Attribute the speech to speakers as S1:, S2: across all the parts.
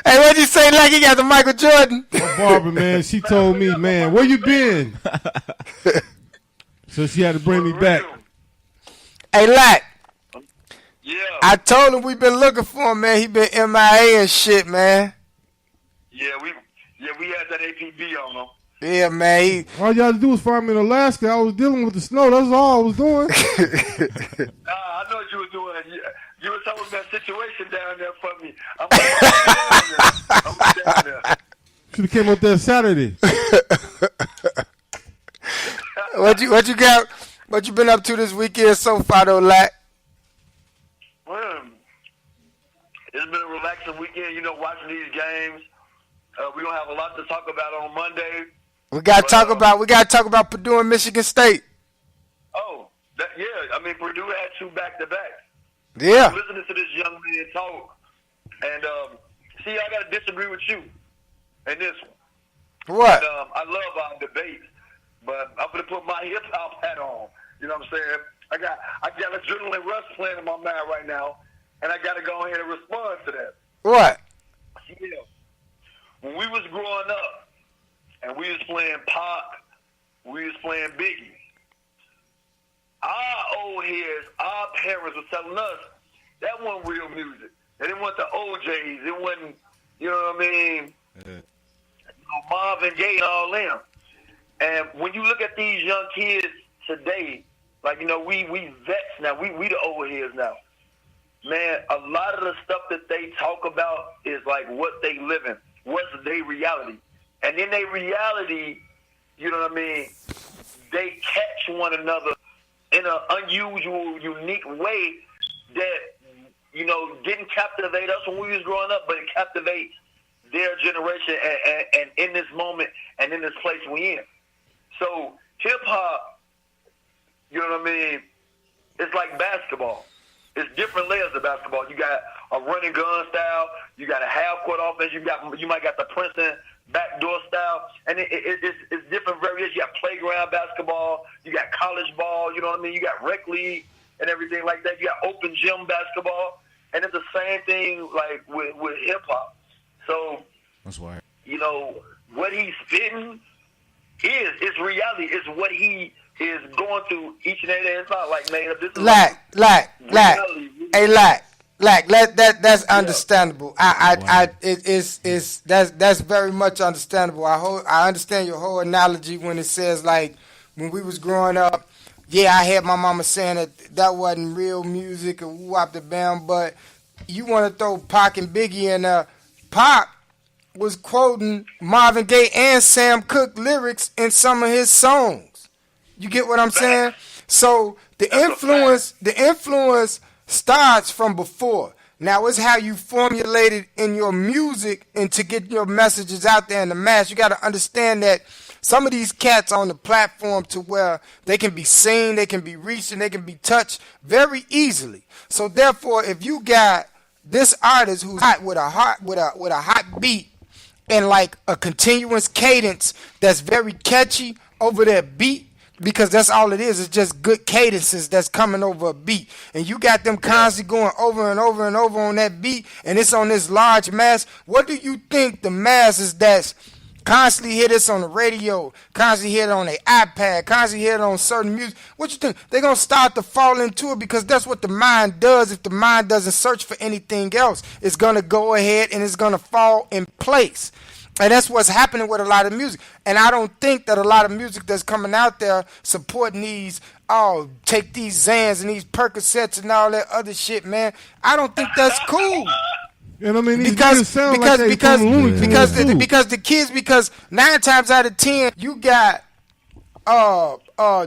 S1: Hey, what'd you say, like he got the Michael Jordan?
S2: My barber, man, she told me, man, where you been? So she had to bring me back.
S1: Hey, Lack.
S3: Yeah.
S1: I told him we been looking for him, man. He been MIA and shit, man.
S3: Yeah, we had that APB on him.
S1: Yeah, man.
S2: All y'all had to do was find me in Alaska. I was dealing with the snow. That's all I was doing.
S3: I know what you were doing. You were talking about that situation down there for me. I'm down there.
S2: Should have came up there Saturday.
S1: What you got? What you been up to this weekend so far, though, Lack?
S3: Well, it's been a relaxing weekend, watching these games. We don't have a lot to talk about on Monday.
S1: We gotta talk about Purdue and Michigan State.
S3: Oh, yeah. I mean, Purdue had 2 back-to-backs.
S1: Yeah.
S3: I'm listening to this young man talk, and see, I gotta disagree with you in this one.
S1: What?
S3: And, I love our debates, but I'm gonna put my hip hop hat on. You know what I'm saying? I got adrenaline rush playing in my mind right now, and I gotta go ahead and respond to that.
S1: What?
S3: Yeah. When we was growing up, and we was playing Pac, we was playing Biggie, our old heads, our parents were telling us that wasn't real music. They didn't want the OJs. It wasn't, you know what I mean? Yeah. Marvin Gaye and all them. And when you look at these young kids today, like, we vets now. We the old heads now. Man, a lot of the stuff that they talk about is like what they live in. What's their reality? And in their reality, you know what I mean, they catch one another in an unusual, unique way that, didn't captivate us when we was growing up, but it captivates their generation and in this moment and in this place we in. So hip-hop, you know what I mean, it's like basketball. It's different layers of basketball. You got a running gun style. You got a half-court offense. You might got the Princeton backdoor style. And it's different variations. You got playground basketball. You got college ball. You know what I mean? You got rec league and everything like that. You got open gym basketball. And it's the same thing like with hip-hop. So,
S4: that's why.
S3: What he's spitting is reality. It's what he is going through each and every day. It's not like made up. This is
S1: Lack. Hey, Lack. That's understandable. That's very much understandable. I understand your whole analogy when it says like when we was growing up. Yeah, I had my mama saying that wasn't real music or whoop the bam, but you want to throw Pac and Biggie in there. Pac was quoting Marvin Gaye and Sam Cooke lyrics in some of his songs. You get what I'm saying? So the influence starts from before. Now it's how you formulate it in your music and to get your messages out there in the mass. You got to understand that some of these cats on the platform to where they can be seen, they can be reached, and they can be touched very easily. So therefore, if you got this artist who's hot with a hot beat and like a continuous cadence that's very catchy over that beat, because that's all it is. It's just good cadences that's coming over a beat. And you got them constantly going over and over and over on that beat, and it's on this large mass. What do you think the masses that's constantly hear this on the radio, constantly hear it on their iPad, constantly hear it on certain music, what you think? They're going to start to fall into it because that's what the mind does. If the mind doesn't search for anything else, it's going to go ahead and it's going to fall in place. And that's what's happening with a lot of music. And I don't think that a lot of music that's coming out there supporting these, take these Xans and these Percocets and all that other shit, man. I don't think that's cool.
S2: And I mean,
S1: because the kids, because 9 times out of 10, you got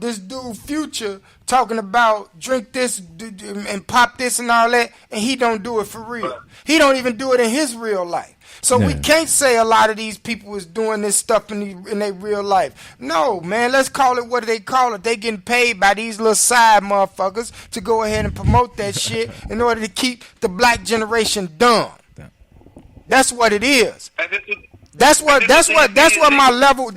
S1: this dude Future talking about drink this and pop this and all that, and he don't do it for real. He don't even do it in his real life. So we can't say a lot of these people is doing this stuff in their real life. No, man, let's call it what they call it. They getting paid by these little side motherfuckers to go ahead and promote that shit in order to keep the black generation dumb. That's what it is. That's where my level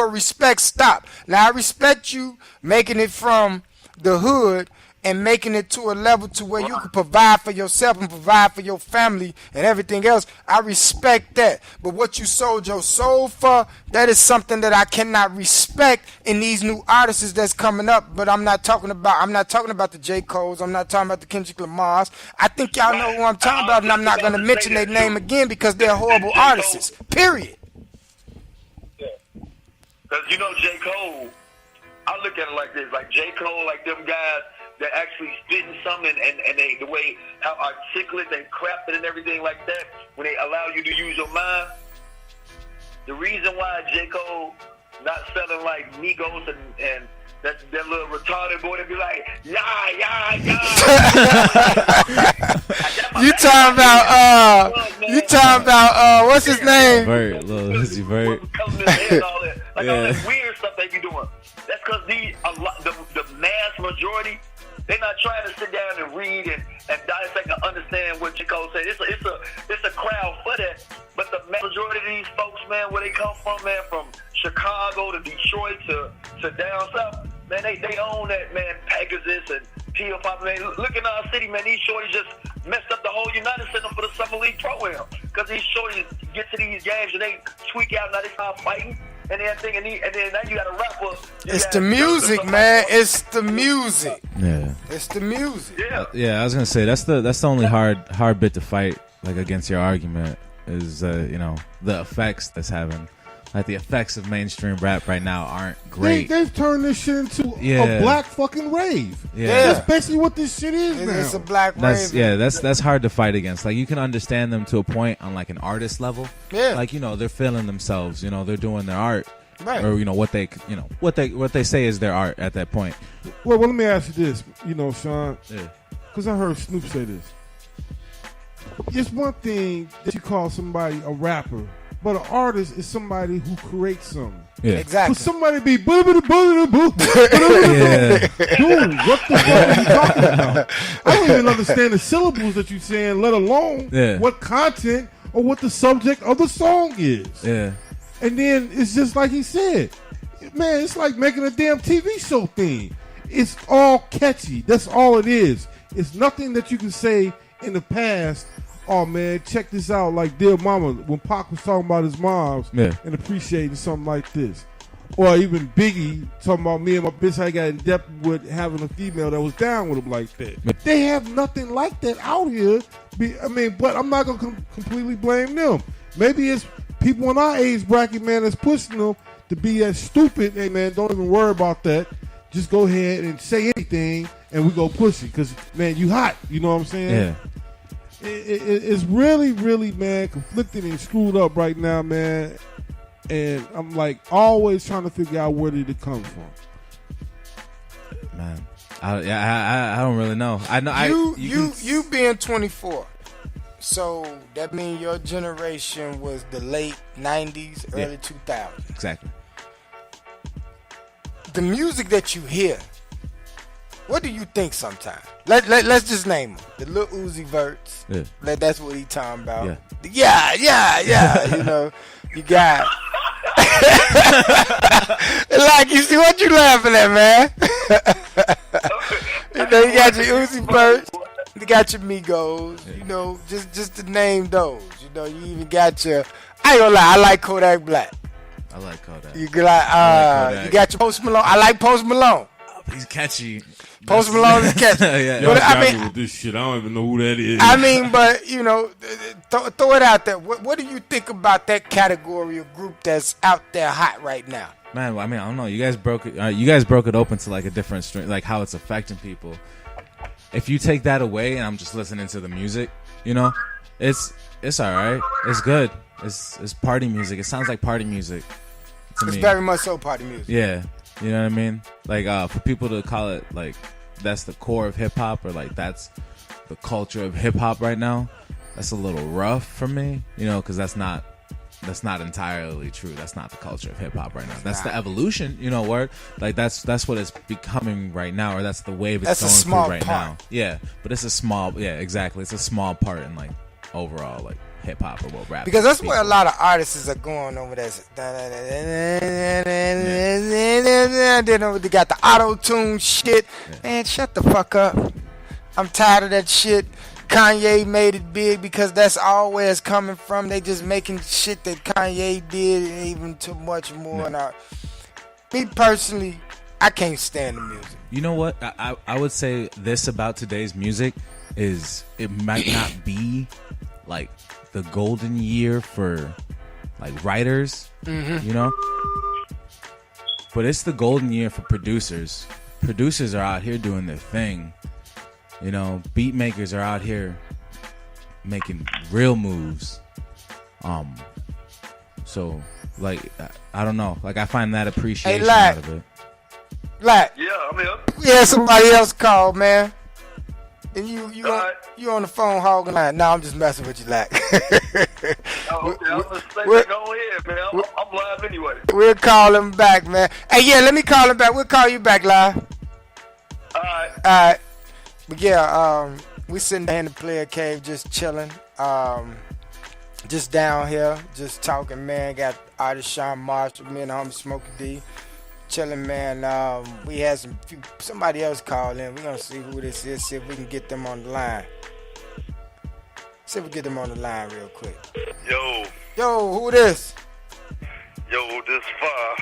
S1: of respect stop. Now I respect you making it from the hood and making it to a level to where you can provide for yourself and provide for your family and everything else. I respect that. But what you sold your soul for, that is something that I cannot respect in these new artists that's coming up. But I'm not talking about the J. Cole's. I'm not talking about the Kendrick Lamar's. I think y'all know who I'm talking about, and I'm not going to mention their name again because they're horrible artists. Period.
S3: Because you know J. Cole, I look at it like this, like J. Cole, like them guys that actually spitting something and they, the way how articulate they craft it and everything like that, when they allow you to use your mind. The reason why J. Cole not selling like Migos and that little retarded boy to be like, yeah.
S1: You talking about what's his name?
S4: Vert, little Uzi Vert.
S3: All that weird stuff they be doing. That's because the mass majority, they're not trying to sit down and read and dissect and understand what J. Cole said. It's a crowd for that. But the majority of these folks, man, where they come from, man, from Chicago to Detroit to down south, man, they own that, man, Pegasus and Peel Pop, man. Look in our city, man, these shorties just messed up the whole United Center for the Summer League program. Because these shorties get to these games and they tweak out, now they start fighting. And everything, and then now you got a rapper.
S1: It's the music, man. It's the music.
S4: Yeah.
S1: It's the music.
S4: Yeah, I was gonna say that's the only hard bit to fight, like, against your argument is the effects that's having. Like, the effects of mainstream rap right now aren't great.
S2: They've turned this shit into a black fucking rave.
S1: Yeah.
S2: That's basically what this shit is now.
S1: It's a black rave.
S4: Yeah, that's hard to fight against. Like, you can understand them to a point on, like, an artist level.
S1: Yeah.
S4: Like, they're feeling themselves. They're doing their art.
S1: Right.
S4: Or what they say is their art at that point.
S2: Well, let me ask you this, Sean.
S4: Yeah.
S2: Because I heard Snoop say this. It's one thing that you call somebody a rapper, but an artist is somebody who creates something.
S4: Yeah.
S1: Exactly.
S2: For somebody to be dude, what the fuck are you talking about? I don't even understand the syllables that you're saying, let alone what content or what the subject of the song is.
S4: Yeah.
S2: And then it's just like he said, man, it's like making a damn TV show thing. It's all catchy. That's all it is. It's nothing that you can say in the past. Oh man, check this out. Like Dear Mama, when Pac was talking about his moms and appreciating something like this. Or even Biggie talking about me and my bitch, I got in depth with having a female that was down with him like that. They have nothing like that out here. But I'm not going to completely blame them. Maybe it's people in our age bracket, man, that's pushing them to be as stupid. Hey, man, don't even worry about that. Just go ahead and say anything, and we go push it. Because, man, you hot. You know what I'm saying?
S4: Yeah.
S2: It's really, really, man, conflicted and screwed up right now, man. And I'm, like, always trying to figure out where did it come from.
S4: Man, I don't really know. I know
S1: you being 24. So that means your generation was the late 90s, early 2000s.
S4: Exactly.
S1: The music that you hear, what do you think sometimes? Let's just name them. The Lil Uzi Verts.
S4: Yeah.
S1: That's what he talking about.
S4: Yeah.
S1: Yeah. You got... like, you see what you laughing at, man? You got your Uzi Verts. You got your Migos, just to name those. You even got your... I ain't gonna lie, I like Kodak Black.
S4: I like Kodak.
S1: You got your Post Malone. I like Post Malone.
S4: He's catchy.
S1: Post Malone is catchy.
S2: Y'all got me with this shit. I don't even know who that is.
S1: But throw it out there. What do you think about that category of group that's out there hot right now?
S4: Man, I don't know. You guys broke it. You guys broke it open to like a different string, like how it's affecting people. If you take that away and I'm just listening to the music, it's all right. It's good. It's party music. It sounds like party music to me.
S1: It's very much so party music.
S4: Yeah. You know what I mean? Like, for people to call it, like, that's the core of hip-hop or, like, that's the culture of hip-hop right now, that's a little rough for me, because that's not entirely true. That's not the culture of hip-hop right now. That's the evolution, word. Like, that's what it's becoming right now, or that's the wave it's going through right now. Yeah, but it's a small, exactly. It's a small part in, like, overall, like, hip hop or what rap.
S1: Because that's where a
S4: people.
S1: lot of artists are going over there. Then they got the auto-tune shit. Man, shut the fuck up. I'm tired of that shit. Kanye made it big because that's all where it's coming from. They just making shit that Kanye did and even too much more. And me personally, I can't stand the music.
S4: You know what? I would say this about today's music is it might not be like the golden year for like writers, you know? But it's the golden year for producers. Producers are out here doing their thing. You know, beat makers are out here making real moves. So like I don't know. Like I find that appreciation out of it.
S1: Like,
S3: Yeah, I'm here.
S1: we had somebody else call, man. And you
S3: Alright.
S1: you on the phone hogging line. No, I'm just messing with you, Lack.
S3: Oh, okay, I'm gonna say
S1: we're-
S3: go ahead, man. I'm live anyway.
S1: We'll call him back, man. Hey, yeah, let me call him back. We'll call you back live.
S3: All right.
S1: Alright. But yeah, we sitting there in the Playa Cave just chilling. Just down here, just talking, man. Got artist Shawn Marshall, me and homie Smokey D. Chilling, man. We had somebody else call in. We're gonna see who this is, see if we can get them on the line. See if we get them on the line real quick. Yo, who this?
S5: This far.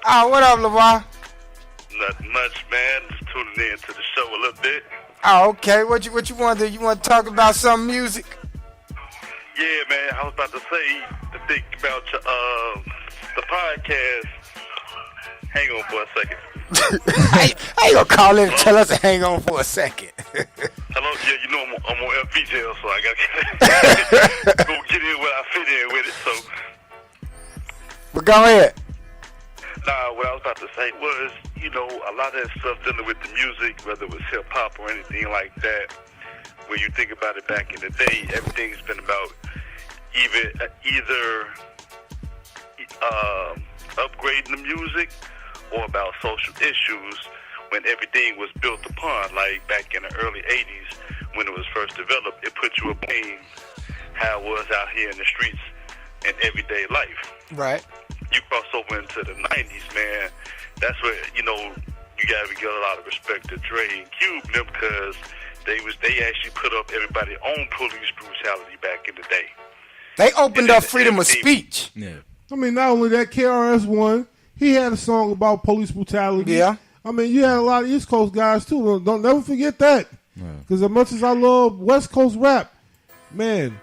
S1: Oh, what up, LeVar?
S5: Nothing much, man. Just tuning in to the show a little bit.
S1: Oh, okay. What you want to do? You want to talk about some music?
S5: Yeah, man. I was about to say the thing about your, the podcast. Hang on for a second.
S1: I ain't gonna call in and tell us to hang on for a second.
S5: Hello? Yeah, you know I'm on FVJL, so I gotta go get in where I fit in with it. So,
S1: But go ahead.
S5: nah, what I was about to say was, you know, a lot of that stuff dealing with the music, whether it was hip hop or anything like that, when you think about it back in the day, everything's been about either upgrading the music or about social issues when everything was built upon, like back in the early 80s when it was first developed. It put you above how it was out here in the streets and everyday life.
S1: Right.
S5: You cross over into the 90s, man, that's where, you know, you gotta give a lot of respect to Dre and Cube and them, because they actually put up everybody's own police brutality back in the day.
S1: They opened up freedom of speech.
S4: Yeah.
S2: I mean, not only that, KRS-One, he had a song about police brutality.
S1: Yeah.
S2: I mean, you had a lot of East Coast guys, too. Don't never forget that. Because as much as I love West Coast rap, man,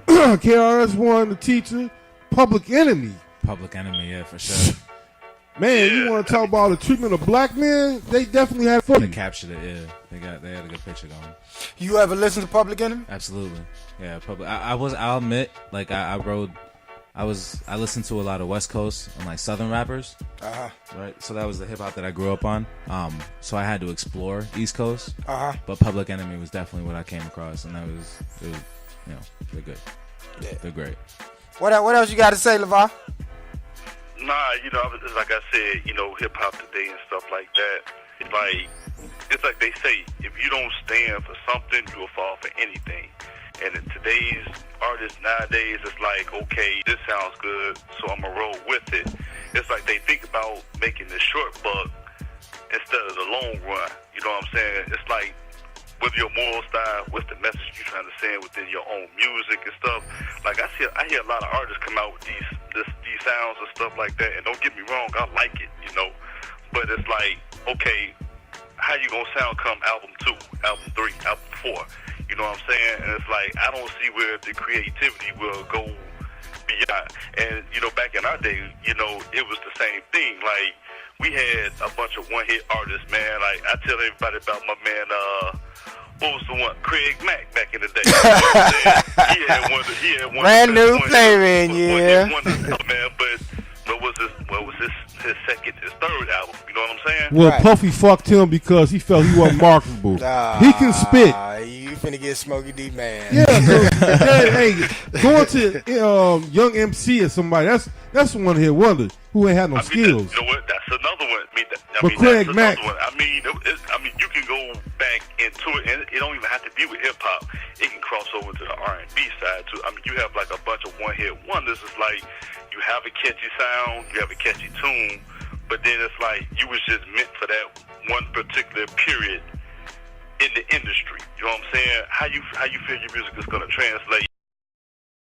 S2: KRS-One, The Teacher, Public Enemy.
S4: Public Enemy, yeah, for sure.
S2: Man, you want to talk about the treatment of black men? They definitely had
S4: They
S2: fun.
S4: captured it, yeah. They had a good picture going.
S1: You ever listen to Public Enemy?
S4: Absolutely, yeah. I'll admit, like I listened to a lot of West Coast and like Southern rappers, right? So that was the hip hop that I grew up on. So I had to explore East Coast, but Public Enemy was definitely what I came across, and it was, you know, they're good.
S1: Yeah.
S4: They're great.
S1: What else you got to say, LeVar?
S5: Nah, you know, it's like I said, you know, hip hop today and stuff like that. It's like they say, if you don't stand for something, you'll fall for anything. And in today's artists nowadays, it's like, okay, this sounds good, so I'm gonna roll with it. It's like they think about making the short buck instead of the long run. You know what I'm saying? It's like, with your moral style, what's the message you're trying to send within your own music and stuff? Like I hear a lot of artists come out with these sounds and stuff like that, and don't get me wrong, I like it, you know. But it's like, okay, how you gonna sound come album 2, album 3, album 4? You know what I'm saying? And it's like, I don't see where the creativity will go beyond. And, you know, back in our day, you know, it was the same thing. Like, we had a bunch of one-hit artists, man. Like, I tell everybody about my man, what was the one? Craig Mack back in the day. You know what I'm saying? He had one
S1: Brand new playing, yeah.
S5: Man, but what was his second, his third album? You know what I'm saying?
S2: Well,
S1: Right.
S2: Puffy fucked him because he felt he wasn't marketable. He can spit.
S1: You finna get Smokey D, man.
S2: Yeah, hey, going to Young MC or somebody, that's one hit wonder who ain't had no skills.
S5: You know what? That's another one.
S2: But Craig
S5: that's
S2: Mack-
S5: another one. I mean, you can go back into it, and it don't even have to be with hip hop. It can cross over to the R&B side too. I mean, you have like a bunch of one-hit wonders. It's like you have a catchy sound, you have a catchy tune, but then it's like you was just meant for that one particular period in the industry. You know what I'm saying? How you feel your music is gonna translate